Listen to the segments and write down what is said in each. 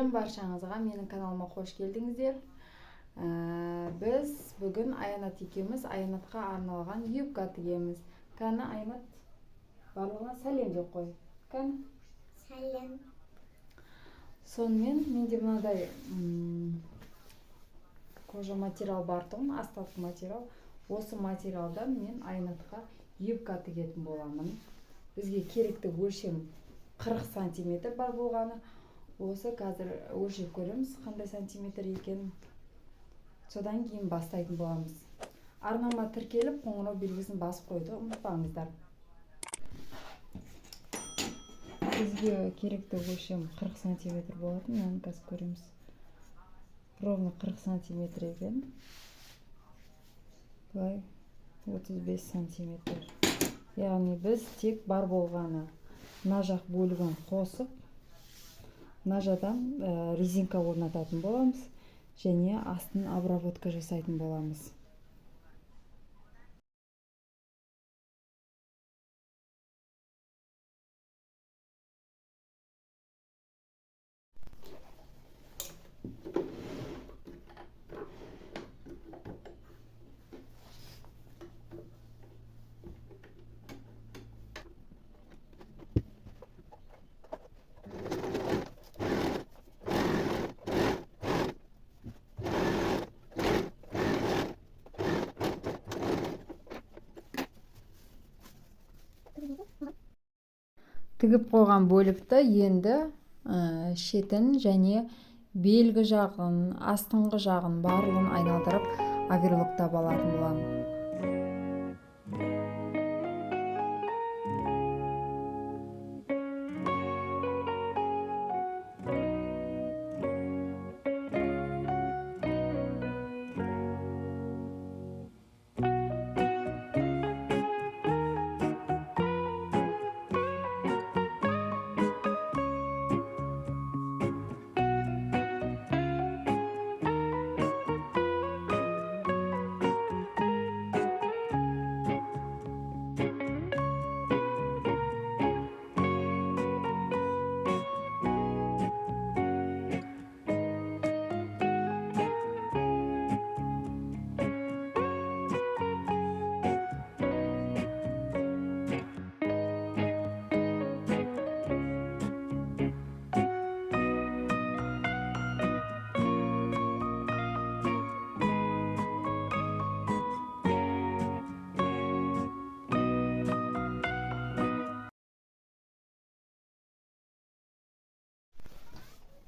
Сәлем баршаңызға, менің каналыма қош келдіңіздер. Біз бүгін Аянат екеуміз Аянатқа арналған юбка тігеміз. Кәні Аянат, барлығына сәлем деп қой. Кәні? Сәлем. Сонымен менде мынадай кожа материал бар тұғын, асталық материал. Осы материалдан мен Аянатқа юбка тігетін боламын. Бізге керекті өлшем 40 сантиметр бар болғаны. Осы қазір өлшеп көреміз қандай сантиметр екенін. Содан кейін бастайтын боламыз. Арнама тіркеліп, қоңырау белгісін басып қойды, ұмытпаңыздар. Бізге керекті өлшем 40 сантиметр болатын, оны қазір көреміз. Ровно 40 сантиметр екен. Бұлай 35 сантиметр. Яғни біз тек бар болғаны мына жақ бөлігін қосып, мына жақтан резинка орнататын боламыз және астын обработка жасайтын боламыз. Тігіп қойған бөлікті енді шетін және белгі жағын, астыңғы жағын барлығын айналдырып оверлоктап алатын боламын.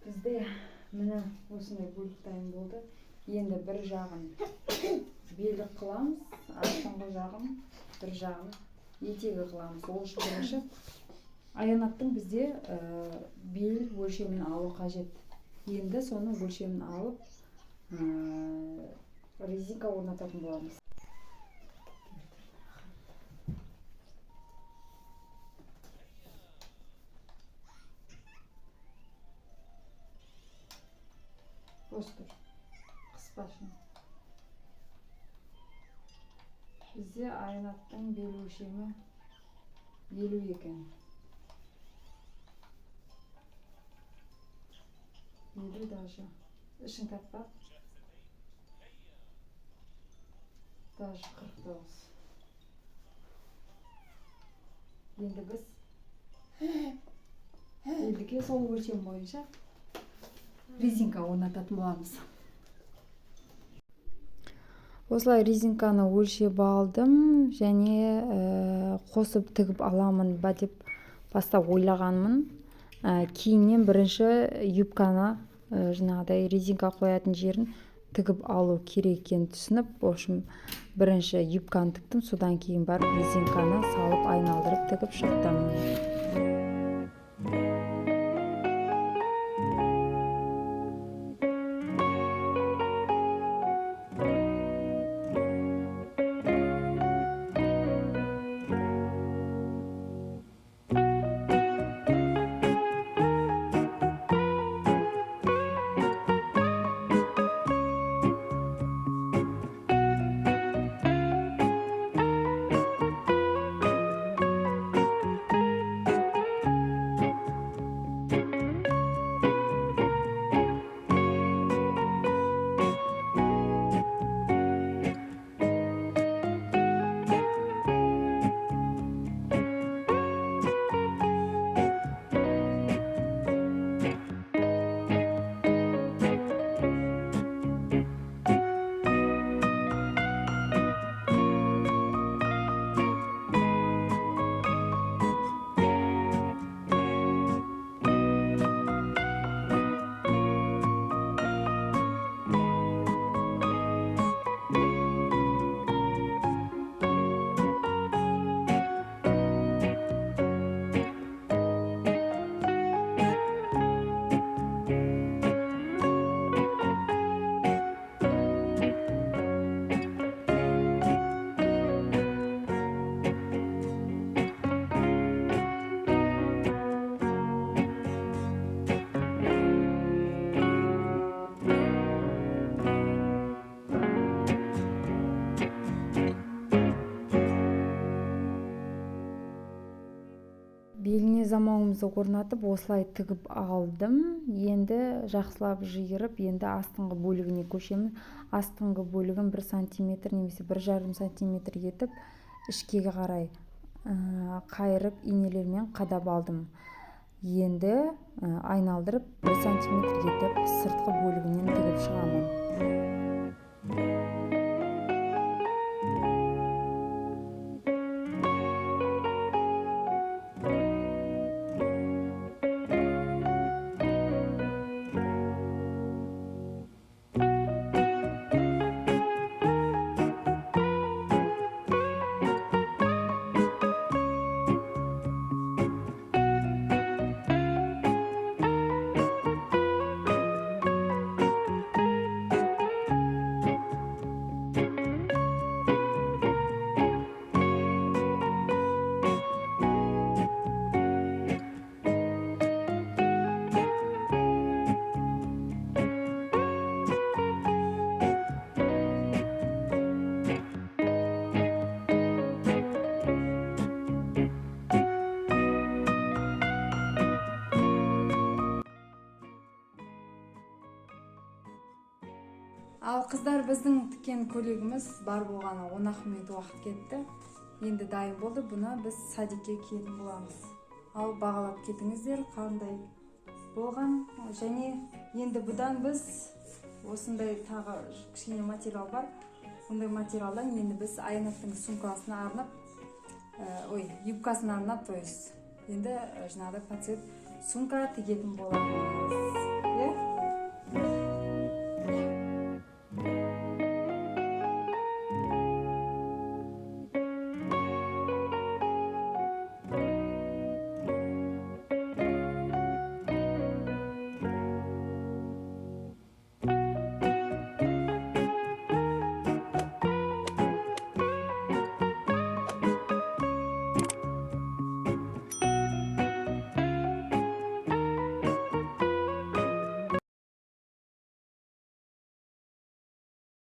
Бізде міне осындай бөлік дайын болды. Енді бір жағын белік қыламыз, астыңғы жағын, бір жағын етегі қыламыз. Ол үшін бірінші Аянаттың бізде бел өлшемін алу қажет. Енді соның өлшемін алып, резинка орнататын боламыз. Остыр, қыспасын. Бізде Аянаттың бел өлшемі 50 екен. 50 даже. Ішін таппақ. Даже 49. Енді біз 50-ге сол өлшем бойынша резинка орнататын боламыз. Осылай резинканы өлшеп алдым және қосып тігіп аламын ба деп бастап ойлағанмын. Кейіннен бірінші юбканы жаңағыдай резинка қоятын жерін тігіп алу керек екенін түсініп, в общем, бірінші юбканы тіктім, содан кейін барып резинканы салып айналдырып тігіп шықтым. Беліне замауымызды орнатып осылай тігіп алдым. Енді жақсылап жиырып, енді астыңғы бөлігіне көшемін. Астыңғы бөлігін 1 сантиметр немесе 1,5 сантиметр етіп ішкеге қарай қайырып инелермен қадап алдым. Енді айналдырып 1 сантиметр етіп сыртқы бөлігінен тігіп шығамын. Ал қыздар, біздің тіккен көйлегіміз бар болғаны 10 минут уақыт кетті. Енді дайын болды. Бұны біз садикке киетін боламыз. Ал бағалап кетіңіздер, қандай болған. Және енді бұдан біз осындай тағы кішкене материал бар. Ондай материалдан енді біз Айнаттың сумкасына арнап, юбкасына арнап, то есть енді жаңағыдай пацет сумка тігетін боламыз.